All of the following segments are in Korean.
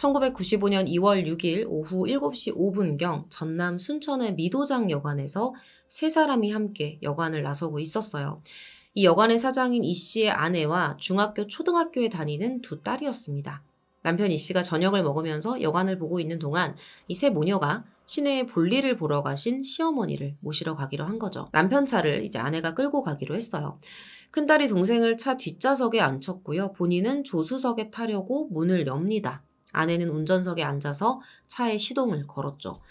1995년 2월 6일 오후 7시 5분경 전남 순천의 미도장 여관에서 세 사람이 함께 여관을 나서고 있었어요. 이 여관의 사장인 이 씨의 아내와 중학교, 초등학교에 다니는 두 딸이었습니다. 남편 이 씨가 저녁을 먹으면서 여관을 보고 있는 동안 이 세 모녀가 시내에 볼일을 보러 가신 시어머니를 모시러 가기로 한 거죠. 남편 차를 이제 아내가 끌고 가기로 했어요. 큰딸이 동생을 차 뒷좌석에 앉혔고요. 본인은 조수석에 타려고 문을 엽니다. 아내는 운전석에 앉아서 차에 시동을 걸었죠.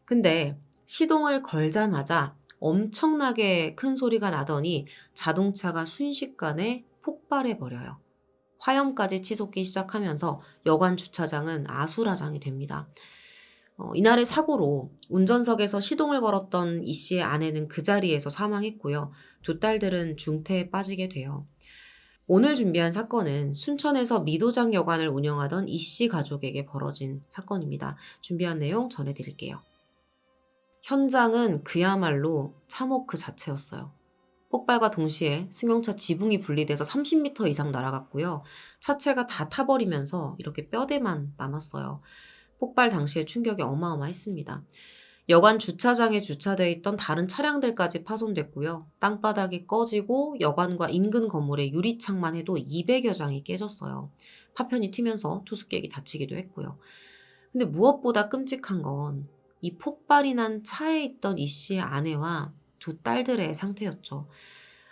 근데 시동을 걸자마자 엄청나게 큰 소리가 나더니 자동차가 순식간에 폭발해버려요. 화염까지 치솟기 시작하면서 여관 주차장은 아수라장이 됩니다. 이날의 사고로 운전석에서 시동을 걸었던 이 씨의 아내는 그 자리에서 사망했고요. 두 딸들은 중태에 빠지게 돼요. 오늘 준비한 사건은 순천에서 미도장 여관을 운영하던 이 씨 가족에게 벌어진 사건입니다. 준비한 내용 전해드릴게요. 현장은 그야말로 참혹 그 자체였어요. 폭발과 동시에 승용차 지붕이 분리돼서 30m 이상 날아갔고요. 차체가 다 타버리면서 이렇게 뼈대만 남았어요. 폭발 당시의 충격이 어마어마했습니다. 여관 주차장에 주차되어 있던 다른 차량들까지 파손됐고요. 땅바닥이 꺼지고 여관과 인근 건물의 유리창만 해도 200여 장이 깨졌어요. 파편이 튀면서 투숙객이 다치기도 했고요. 근데 무엇보다 끔찍한 건 이 폭발이 난 차에 있던 이 씨의 아내와 두 딸들의 상태였죠.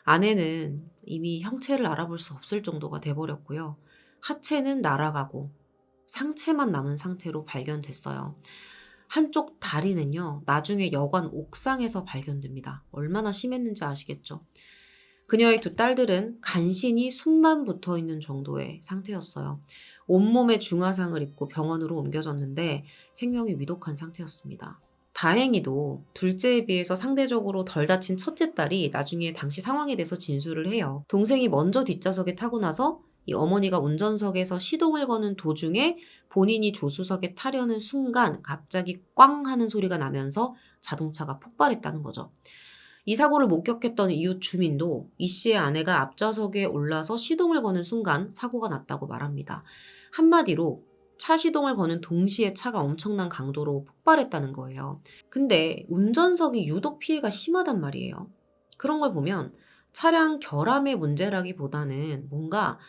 아내는 이미 형체를 알아볼 수 없을 정도가 돼버렸고요. 하체는 날아가고 상체만 남은 상태로 발견됐어요. 한쪽 다리는요, 나중에 여관 옥상에서 발견됩니다. 얼마나 심했는지 아시겠죠? 그녀의 두 딸들은 간신히 숨만 붙어 있는 정도의 상태였어요. 온몸에 중화상을 입고 병원으로 옮겨졌는데 생명이 위독한 상태였습니다. 다행히도 둘째에 비해서 상대적으로 덜 다친 첫째 딸이 나중에 당시 상황에 대해서 진술을 해요. 동생이 먼저 뒷좌석에 타고 나서 이 어머니가 운전석에서 시동을 거는 도중에 본인이 조수석에 타려는 순간 갑자기 꽝 하는 소리가 나면서 자동차가 폭발했다는 거죠. 이 사고를 목격했던 이웃 주민도 이 씨의 아내가 앞좌석에 올라서 시동을 거는 순간 사고가 났다고 말합니다. 한마디로 차 시동을 거는 동시에 차가 엄청난 강도로 폭발했다는 거예요. 근데 운전석이 유독 피해가 심하단 말이에요. 그런 걸 보면 차량 결함의 문제라기보다는 뭔가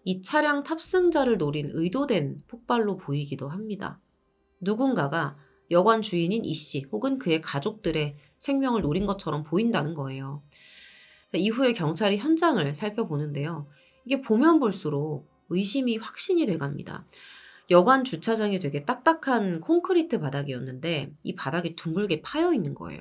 이 차량 탑승자를 노린 의도된 폭발로 보이기도 합니다. 누군가가 여관 주인인 이 씨 혹은 그의 가족들의 생명을 노린 것처럼 보인다는 거예요. 이후에 경찰이 현장을 살펴보는데요. 이게 보면 볼수록 의심이 확신이 돼갑니다. 여관 주차장이 되게 딱딱한 콘크리트 바닥이었는데 이 바닥이 둥글게 파여 있는 거예요.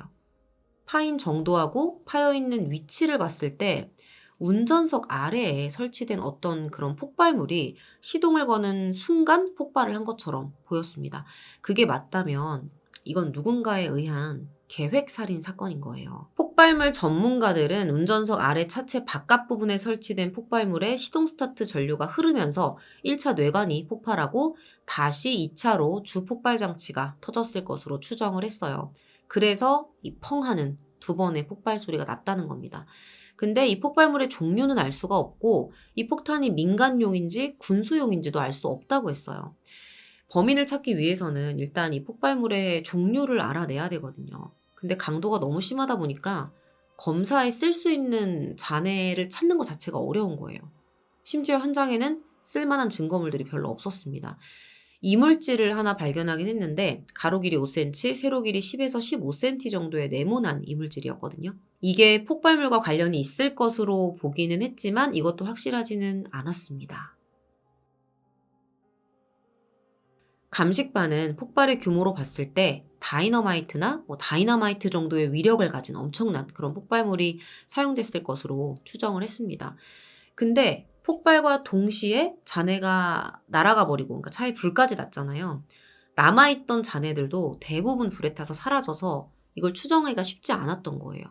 파인 정도하고 파여 있는 위치를 봤을 때 운전석 아래에 설치된 어떤 그런 폭발물이 시동을 거는 순간 폭발을 한 것처럼 보였습니다. 그게 맞다면 이건 누군가에 의한 계획살인 사건인 거예요. 폭발물 전문가들은 운전석 아래 차체 바깥 부분에 설치된 폭발물에 시동 스타트 전류가 흐르면서 1차 뇌관이 폭발하고 다시 2차로 주 폭발 장치가 터졌을 것으로 추정을 했어요. 그래서 이 펑 하는 두 번의 폭발 소리가 났다는 겁니다. 근데 이 폭발물의 종류는 알 수가 없고 이 폭탄이 민간용인지 군수용인지도 알 수 없다고 했어요. 범인을 찾기 위해서는 일단 이 폭발물의 종류를 알아내야 되거든요. 근데 강도가 너무 심하다 보니까 검사에 쓸 수 있는 잔해를 찾는 것 자체가 어려운 거예요. 심지어 현장에는 쓸만한 증거물들이 별로 없었습니다. 이물질을 하나 발견하긴 했는데 가로 길이 5cm, 세로 길이 10에서 15cm 정도의 네모난 이물질이었거든요. 이게 폭발물과 관련이 있을 것으로 보기는 했지만 이것도 확실하지는 않았습니다. 감식반은 폭발의 규모로 봤을 때 다이너마이트나 다이너마이트 정도의 위력을 가진 엄청난 그런 폭발물이 사용됐을 것으로 추정을 했습니다. 근데 폭발과 동시에 잔해가 날아가 버리고, 그러니까 차에 불까지 났잖아요. 남아있던 잔해들도 대부분 불에 타서 사라져서 이걸 추정하기가 쉽지 않았던 거예요.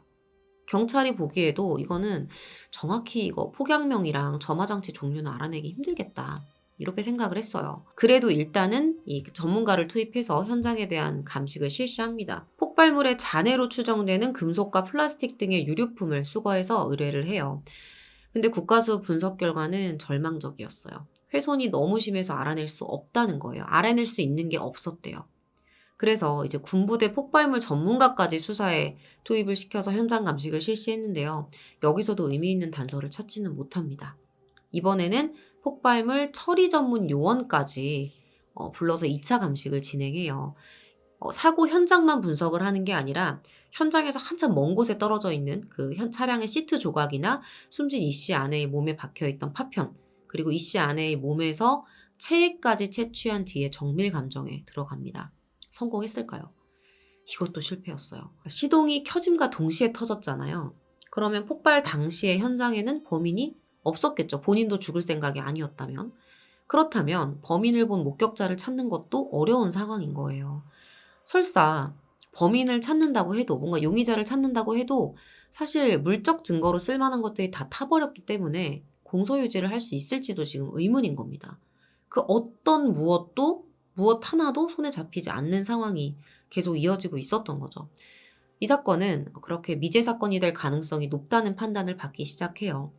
경찰이 보기에도 이거는 정확히 이거 폭약명이랑 점화장치 종류는 알아내기 힘들겠다. 이렇게 생각을 했어요. 그래도 일단은 이 전문가를 투입해서 현장에 대한 감식을 실시합니다. 폭발물의 잔해로 추정되는 금속과 플라스틱 등의 유류품을 수거해서 의뢰를 해요. 근데 국가수 분석 결과는 절망적이었어요. 훼손이 너무 심해서 알아낼 수 없다는 거예요. 알아낼 수 있는 게 없었대요. 그래서 이제 군부대 폭발물 전문가까지 수사에 투입을 시켜서 현장 감식을 실시했는데요. 여기서도 의미 있는 단서를 찾지는 못합니다. 이번에는 폭발물 처리 전문 요원까지 불러서 2차 감식을 진행해요. 사고 현장만 분석을 하는 게 아니라 현장에서 한참 먼 곳에 떨어져 있는 그 차량의 시트 조각이나 숨진 이 씨 아내의 몸에 박혀있던 파편, 그리고 이 씨 아내의 몸에서 체액까지 채취한 뒤에 정밀 감정에 들어갑니다. 성공했을까요? 이것도 실패였어요. 시동이 켜짐과 동시에 터졌잖아요. 그러면 폭발 당시의 현장에는 범인이 없었겠죠. 본인도 죽을 생각이 아니었다면. 그렇다면 범인을 본 목격자를 찾는 것도 어려운 상황인 거예요. 설사 범인을 찾는다고 해도, 뭔가 용의자를 찾는다고 해도 사실 물적 증거로 쓸만한 것들이 다 타버렸기 때문에 공소유지를 할 수 있을지도 지금 의문인 겁니다. 그 어떤 무엇 하나도 손에 잡히지 않는 상황이 계속 이어지고 있었던 거죠. 이 사건은 그렇게 미제 사건이 될 가능성이 높다는 판단을 받기 시작해요.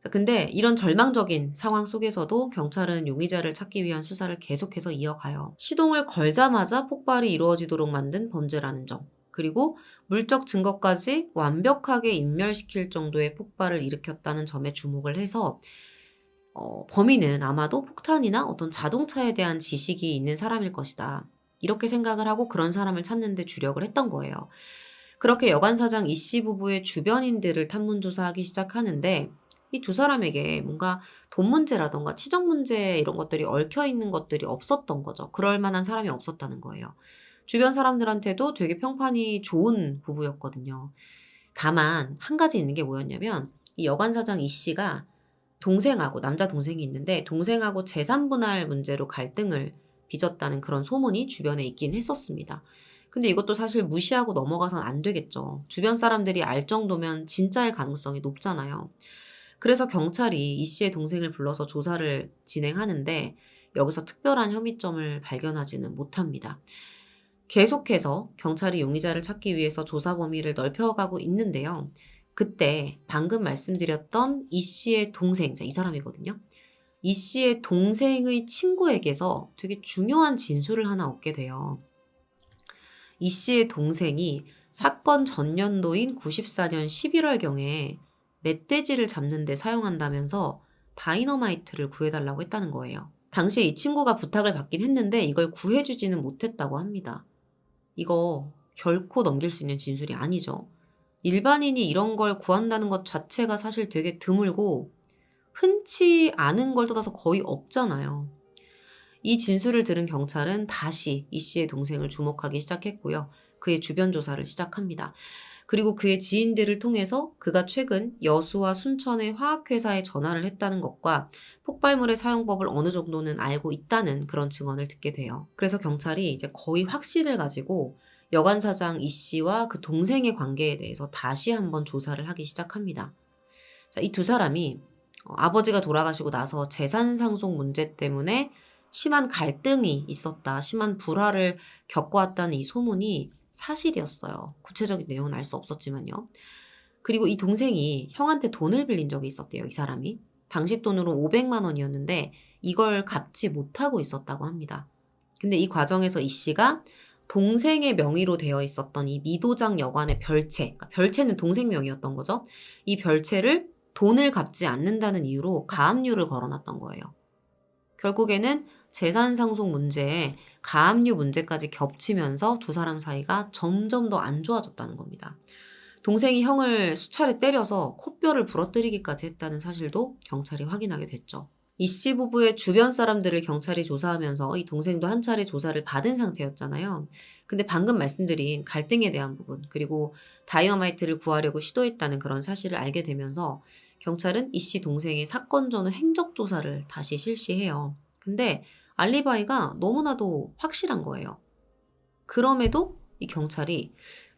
근데 이런 절망적인 상황 속에서도 경찰은 용의자를 찾기 위한 수사를 계속해서 이어가요. 시동을 걸자마자 폭발이 이루어지도록 만든 범죄라는 점, 그리고 물적 증거까지 완벽하게 인멸시킬 정도의 폭발을 일으켰다는 점에 주목을 해서 범인은 아마도 폭탄이나 어떤 자동차에 대한 지식이 있는 사람일 것이다. 이렇게 생각을 하고 그런 사람을 찾는 데 주력을 했던 거예요. 그렇게 여관사장 이 씨 부부의 주변인들을 탐문조사하기 시작하는데 이 두 사람에게 뭔가 돈 문제라던가 치적 문제 이런 것들이 얽혀 있는 것들이 없었던 거죠. 그럴 만한 사람이 없었다는 거예요. 주변 사람들한테도 되게 평판이 좋은 부부였거든요. 다만 한 가지 있는 게 뭐였냐면 이 여관사장 이 씨가 동생하고 남자 동생이 있는데 동생하고 재산 분할 문제로 갈등을 빚었다는 그런 소문이 주변에 있긴 했었습니다. 근데 이것도 사실 무시하고 넘어가선 안 되겠죠. 주변 사람들이 알 정도면 진짜일 가능성이 높잖아요. 그래서 경찰이 이 씨의 동생을 불러서 조사를 진행하는데 여기서 특별한 혐의점을 발견하지는 못합니다. 계속해서 경찰이 용의자를 찾기 위해서 조사 범위를 넓혀가고 있는데요. 그때 방금 말씀드렸던 이 씨의 동생, 이 사람이거든요. 이 씨의 동생의 친구에게서 되게 중요한 진술을 하나 얻게 돼요. 이 씨의 동생이 사건 전년도인 94년 11월경에 멧돼지를 잡는 데 사용한다면서 다이너마이트를 구해달라고 했다는 거예요. 당시에 이 친구가 부탁을 받긴 했는데 이걸 구해주지는 못했다고 합니다. 이거 결코 넘길 수 있는 진술이 아니죠. 일반인이 이런 걸 구한다는 것 자체가 사실 되게 드물고 흔치 않은 걸 떠나서 거의 없잖아요. 이 진술을 들은 경찰은 다시 이 씨의 동생을 주목하기 시작했고요. 그의 주변 조사를 시작합니다. 그리고 그의 지인들을 통해서 그가 최근 여수와 순천의 화학회사에 전화를 했다는 것과 폭발물의 사용법을 어느 정도는 알고 있다는 그런 증언을 듣게 돼요. 그래서 경찰이 이제 거의 확신을 가지고 여관사장 이 씨와 그 동생의 관계에 대해서 다시 한번 조사를 하기 시작합니다. 자, 이 두 사람이 아버지가 돌아가시고 나서 재산 상속 문제 때문에 심한 갈등이 있었다, 심한 불화를 겪어왔다는 이 소문이 사실이었어요. 구체적인 내용은 알 수 없었지만요. 그리고 이 동생이 형한테 돈을 빌린 적이 있었대요, 이 사람이. 당시 돈으로 500만 원이었는데 이걸 갚지 못하고 있었다고 합니다. 근데 이 과정에서 이 씨가 동생의 명의로 되어 있었던 이 미도장 여관의 별채, 그러니까 별채는 동생 명의였던 거죠. 이 별채를 돈을 갚지 않는다는 이유로 가압류를 걸어놨던 거예요. 결국에는 재산 상속 문제에 가압류 문제까지 겹치면서 두 사람 사이가 점점 더 안 좋아졌다는 겁니다. 동생이 형을 수차례 때려서 코뼈를 부러뜨리기까지 했다는 사실도 경찰이 확인하게 됐죠. 이 씨 부부의 주변 사람들을 경찰이 조사하면서 이 동생도 한 차례 조사를 받은 상태였잖아요. 근데 방금 말씀드린 갈등에 대한 부분, 그리고 다이너마이트를 구하려고 시도했다는 그런 사실을 알게 되면서 경찰은 이 씨 동생의 사건 전후 행적 조사를 다시 실시해요. 근데 알리바이가 너무나도 확실한 거예요. 그럼에도 이 경찰이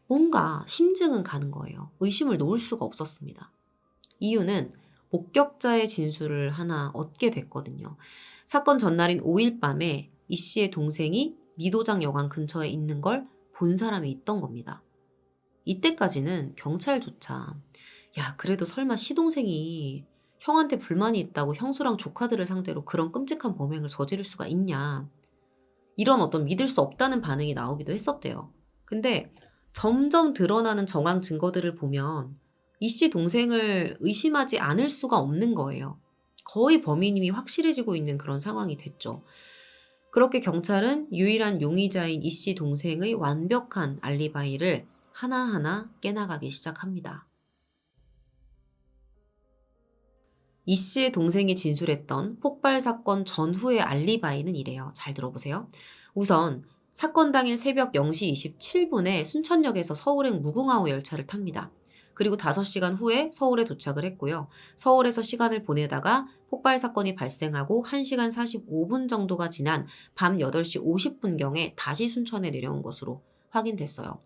뭔가 심증은 가는 거예요. 의심을 놓을 수가 없었습니다. 이유는 목격자의 진술을 하나 얻게 됐거든요. 사건 전날인 5일 밤에 이 씨의 동생이 미도장 여관 근처에 있는 걸 본 사람이 있던 겁니다. 이때까지는 경찰조차 야, 그래도 설마 시동생이 형한테 불만이 있다고 형수랑 조카들을 상대로 그런 끔찍한 범행을 저지를 수가 있냐. 이런 어떤 믿을 수 없다는 반응이 나오기도 했었대요. 근데 점점 드러나는 정황 증거들을 보면 이 씨 동생을 의심하지 않을 수가 없는 거예요. 거의 범인임이 확실해지고 있는 그런 상황이 됐죠. 그렇게 경찰은 유일한 용의자인 이 씨 동생의 완벽한 알리바이를 하나하나 깨나가기 시작합니다. 이 씨의 동생이 진술했던 폭발 사건 전후의 알리바이는 이래요. 잘 들어보세요. 우선 사건 당일 새벽 0시 27분에 순천역에서 서울행 무궁화호 열차를 탑니다. 그리고 5시간 후에 서울에 도착을 했고요. 서울에서 시간을 보내다가 폭발 사건이 발생하고 1시간 45분 정도가 지난 밤 8시 50분경에 다시 순천에 내려온 것으로 확인됐어요.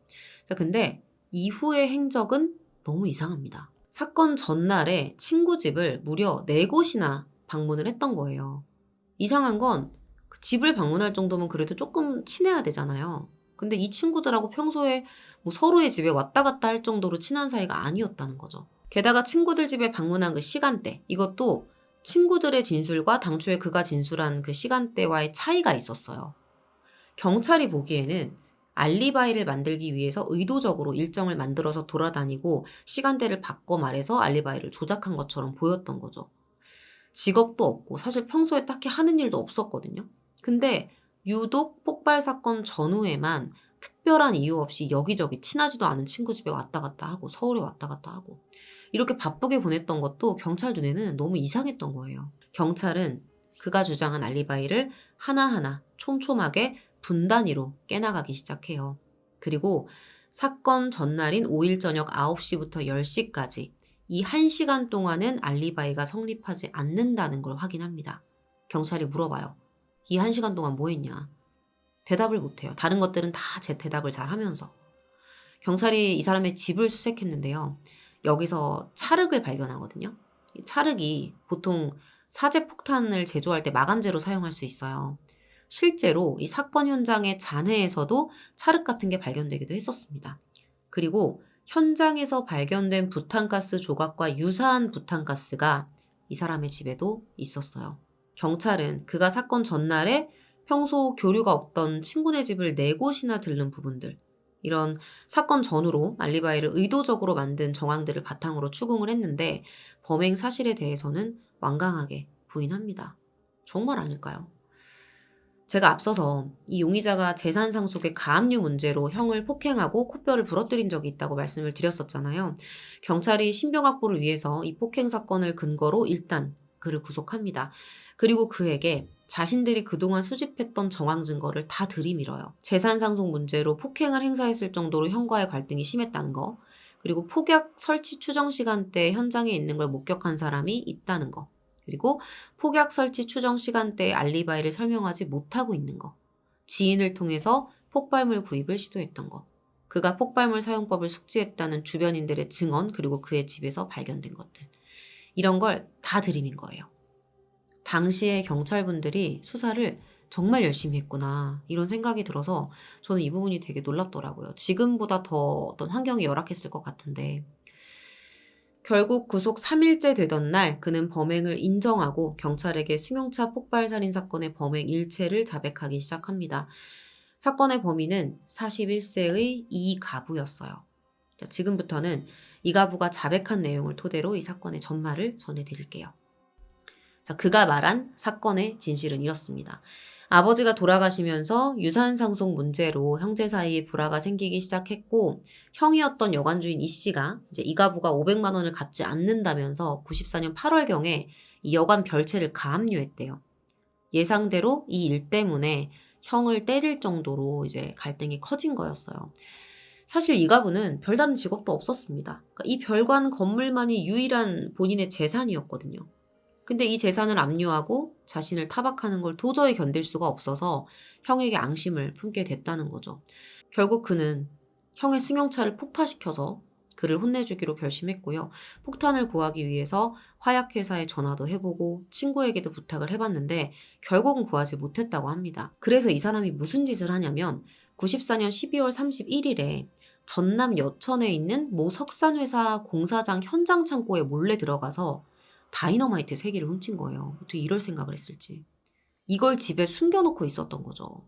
자, 근데 이후의 행적은 너무 이상합니다. 사건 전날에 친구 집을 무려 4곳이나 방문을 했던 거예요. 이상한 건 그 집을 방문할 정도면 그래도 조금 친해야 되잖아요. 근데 이 친구들하고 평소에 뭐 서로의 집에 왔다 갔다 할 정도로 친한 사이가 아니었다는 거죠. 게다가 친구들 집에 방문한 그 시간대, 이것도 친구들의 진술과 당초에 그가 진술한 그 시간대와의 차이가 있었어요. 경찰이 보기에는 알리바이를 만들기 위해서 의도적으로 일정을 만들어서 돌아다니고 시간대를 바꿔 말해서 알리바이를 조작한 것처럼 보였던 거죠. 직업도 없고 사실 평소에 딱히 하는 일도 없었거든요. 근데 유독 폭발 사건 전후에만 특별한 이유 없이 여기저기 친하지도 않은 친구 집에 왔다 갔다 하고 서울에 왔다 갔다 하고 이렇게 바쁘게 보냈던 것도 경찰 눈에는 너무 이상했던 거예요. 경찰은 그가 주장한 알리바이를 하나하나 촘촘하게 분 단위로 깨나가기 시작해요. 그리고 사건 전날인 5일 저녁 9시부터 10시까지 이 1시간 동안은 알리바이가 성립하지 않는다는 걸 확인합니다. 경찰이 물어봐요. 이 1시간 동안 뭐 했냐? 대답을 못해요. 다른 것들은 다 제 대답을 잘 하면서. 경찰이 이 사람의 집을 수색했는데요. 여기서 찰흙을 발견하거든요. 이 찰흙이 보통 사제 폭탄을 제조할 때 마감재로 사용할 수 있어요. 실제로 이 사건 현장의 잔해에서도 찰흙 같은 게 발견되기도 했었습니다. 그리고 현장에서 발견된 부탄가스 조각과 유사한 부탄가스가 이 사람의 집에도 있었어요. 경찰은 그가 사건 전날에 평소 교류가 없던 친구네 집을 4곳이나 들른 부분들, 이런 사건 전후로 알리바이를 의도적으로 만든 정황들을 바탕으로 추궁을 했는데 범행 사실에 대해서는 완강하게 부인합니다. 정말 아닐까요? 제가 앞서서 이 용의자가 재산 상속의 가압류 문제로 형을 폭행하고 코뼈를 부러뜨린 적이 있다고 말씀을 드렸었잖아요. 경찰이 신병 확보를 위해서 이 폭행 사건을 근거로 일단 그를 구속합니다. 그리고 그에게 자신들이 그동안 수집했던 정황 증거를 다 들이밀어요. 재산 상속 문제로 폭행을 행사했을 정도로 형과의 갈등이 심했다는 거, 그리고 폭약 설치 추정 시간대에 현장에 있는 걸 목격한 사람이 있다는 거, 그리고 폭약 설치 추정 시간대에 알리바이를 설명하지 못하고 있는 거, 지인을 통해서 폭발물 구입을 시도했던 거, 그가 폭발물 사용법을 숙지했다는 주변인들의 증언, 그리고 그의 집에서 발견된 것들, 이런 걸 다 들이민 거예요. 당시에 경찰분들이 수사를 정말 열심히 했구나 이런 생각이 들어서 저는 이 부분이 되게 놀랍더라고요. 지금보다 더 어떤 환경이 열악했을 것 같은데 결국 구속 3일째 되던 날 그는 범행을 인정하고 경찰에게 승용차 폭발 살인 사건의 범행 일체를 자백하기 시작합니다. 사건의 범인은 41세의 이가부였어요. 지금부터는 이가부가 자백한 내용을 토대로 이 사건의 전말을 전해드릴게요. 그가 말한 사건의 진실은 이렇습니다. 아버지가 돌아가시면서 유산 상속 문제로 형제 사이에 불화가 생기기 시작했고 형이었던 여관주인 이 씨가 이제 이가부가 500만 원을 갚지 않는다면서 94년 8월경에 이 여관 별채를 가압류했대요. 예상대로 이 일 때문에 형을 때릴 정도로 이제 갈등이 커진 거였어요. 사실 이가부는 별다른 직업도 없었습니다. 그러니까 이 별관 건물만이 유일한 본인의 재산이었거든요. 근데 이 재산을 압류하고 자신을 타박하는 걸 도저히 견딜 수가 없어서 형에게 앙심을 품게 됐다는 거죠. 결국 그는 형의 승용차를 폭파시켜서 그를 혼내주기로 결심했고요. 폭탄을 구하기 위해서 화약회사에 전화도 해보고 친구에게도 부탁을 해봤는데 결국은 구하지 못했다고 합니다. 그래서 이 사람이 무슨 짓을 하냐면 94년 12월 31일에 전남 여천에 있는 모 석산회사 공사장 현장 창고에 몰래 들어가서 다이너마이트 3개를 훔친 거예요. 어떻게 이럴 생각을 했을지. 이걸 집에 숨겨놓고 있었던 거죠.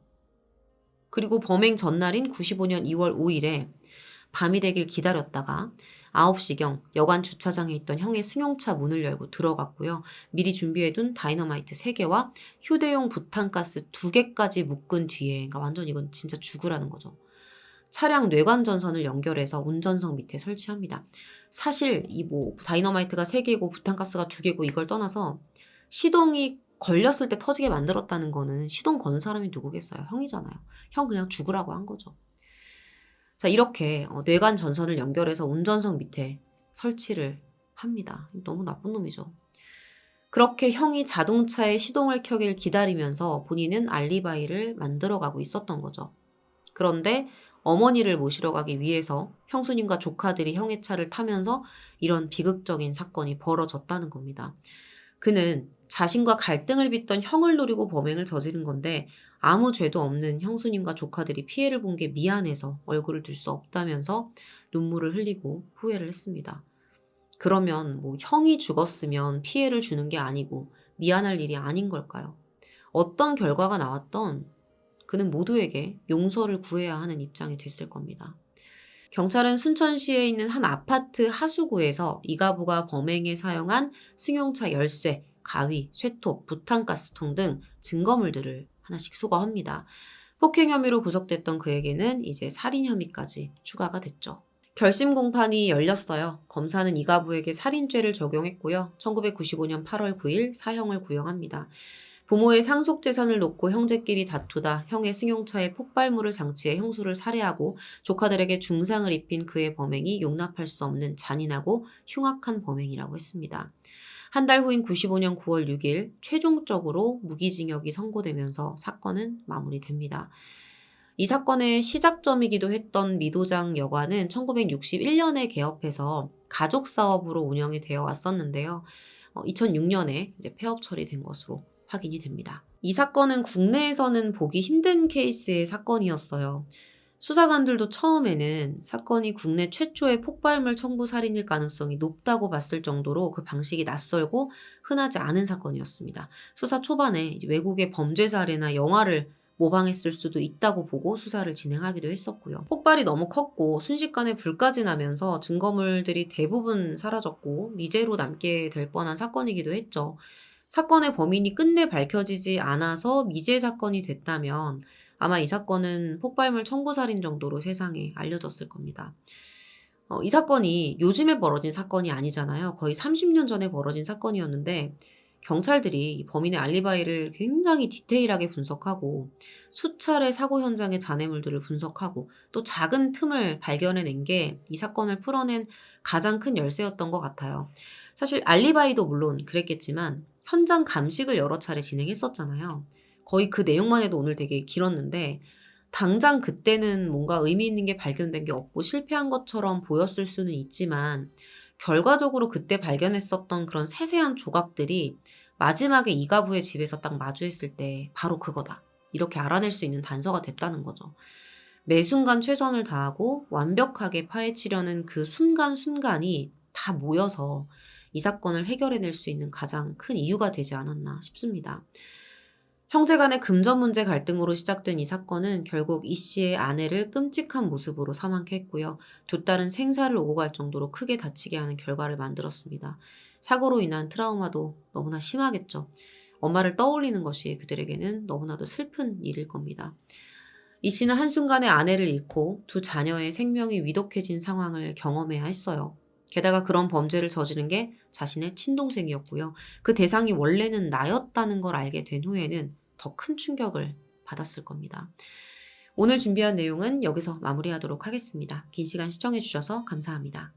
그리고 범행 전날인 95년 2월 5일에 밤이 되길 기다렸다가 9시경 여관 주차장에 있던 형의 승용차 문을 열고 들어갔고요. 미리 준비해둔 다이너마이트 3개와 휴대용 부탄가스 2개까지 묶은 뒤에, 그러니까 완전 이건 진짜 죽으라는 거죠. 차량 뇌관 전선을 연결해서 운전석 밑에 설치합니다. 사실 이 다이너마이트가 3개고 부탄가스가 2개고 이걸 떠나서 시동이 걸렸을 때 터지게 만들었다는 거는 시동 거는 사람이 누구겠어요? 형이잖아요. 형 그냥 죽으라고 한 거죠. 자, 이렇게 뇌관 전선을 연결해서 운전석 밑에 설치를 합니다. 너무 나쁜 놈이죠. 그렇게 형이 자동차의 시동을 켜길 기다리면서 본인은 알리바이를 만들어가고 있었던 거죠. 그런데 어머니를 모시러 가기 위해서 형수님과 조카들이 형의 차를 타면서 이런 비극적인 사건이 벌어졌다는 겁니다. 그는 자신과 갈등을 빚던 형을 노리고 범행을 저지른 건데 아무 죄도 없는 형수님과 조카들이 피해를 본 게 미안해서 얼굴을 들 수 없다면서 눈물을 흘리고 후회를 했습니다. 그러면 형이 죽었으면 피해를 주는 게 아니고 미안할 일이 아닌 걸까요? 어떤 결과가 나왔던 그는 모두에게 용서를 구해야 하는 입장이 됐을 겁니다. 경찰은 순천시에 있는 한 아파트 하수구에서 이 가부가 범행에 사용한 승용차 열쇠, 가위, 쇠톱, 부탄가스통 등 증거물들을 하나씩 수거합니다. 폭행 혐의로 구속됐던 그에게는 이제 살인 혐의까지 추가가 됐죠. 결심 공판이 열렸어요. 검사는 이 가부에게 살인죄를 적용했고요. 1995년 8월 9일 사형을 구형합니다. 부모의 상속 재산을 놓고 형제끼리 다투다 형의 승용차에 폭발물을 장치해 형수를 살해하고 조카들에게 중상을 입힌 그의 범행이 용납할 수 없는 잔인하고 흉악한 범행이라고 했습니다. 한 달 후인 95년 9월 6일 최종적으로 무기징역이 선고되면서 사건은 마무리됩니다. 이 사건의 시작점이기도 했던 미도장 여관은 1961년에 개업해서 가족사업으로 운영이 되어 왔었는데요. 2006년에 이제 폐업 처리된 것으로 확인이 됩니다. 이 사건은 국내에서는 보기 힘든 케이스의 사건이었어요. 수사관들도 처음에는 사건이 국내 최초의 폭발물 청부 살인일 가능성이 높다고 봤을 정도로 그 방식이 낯설고 흔하지 않은 사건이었습니다. 수사 초반에 외국의 범죄 사례나 영화를 모방했을 수도 있다고 보고 수사를 진행하기도 했었고요. 폭발이 너무 컸고 순식간에 불까지 나면서 증거물들이 대부분 사라졌고 미제로 남게 될 뻔한 사건이기도 했죠. 사건의 범인이 끝내 밝혀지지 않아서 미제 사건이 됐다면 아마 이 사건은 폭발물 청부살인 정도로 세상에 알려졌을 겁니다. 이 사건이 요즘에 벌어진 사건이 아니잖아요. 거의 30년 전에 벌어진 사건이었는데 경찰들이 범인의 알리바이를 굉장히 디테일하게 분석하고 수차례 사고 현장의 잔해물들을 분석하고 또 작은 틈을 발견해낸 게 이 사건을 풀어낸 가장 큰 열쇠였던 것 같아요. 사실 알리바이도 물론 그랬겠지만 현장 감식을 여러 차례 진행했었잖아요. 거의 그 내용만 해도 오늘 되게 길었는데 당장 그때는 뭔가 의미 있는 게 발견된 게 없고 실패한 것처럼 보였을 수는 있지만 결과적으로 그때 발견했었던 그런 세세한 조각들이 마지막에 이 가부의 집에서 딱 마주했을 때 바로 그거다. 이렇게 알아낼 수 있는 단서가 됐다는 거죠. 매 순간 최선을 다하고 완벽하게 파헤치려는 그 순간순간이 다 모여서 이 사건을 해결해낼 수 있는 가장 큰 이유가 되지 않았나 싶습니다. 형제 간의 금전 문제 갈등으로 시작된 이 사건은 결국 이 씨의 아내를 끔찍한 모습으로 사망케 했고요. 두 딸은 생사를 오고 갈 정도로 크게 다치게 하는 결과를 만들었습니다. 사고로 인한 트라우마도 너무나 심하겠죠. 엄마를 떠올리는 것이 그들에게는 너무나도 슬픈 일일 겁니다. 이 씨는 한순간에 아내를 잃고 두 자녀의 생명이 위독해진 상황을 경험해야 했어요. 게다가 그런 범죄를 저지른 게 자신의 친동생이었고요. 그 대상이 원래는 나였다는 걸 알게 된 후에는 더 큰 충격을 받았을 겁니다. 오늘 준비한 내용은 여기서 마무리하도록 하겠습니다. 긴 시간 시청해주셔서 감사합니다.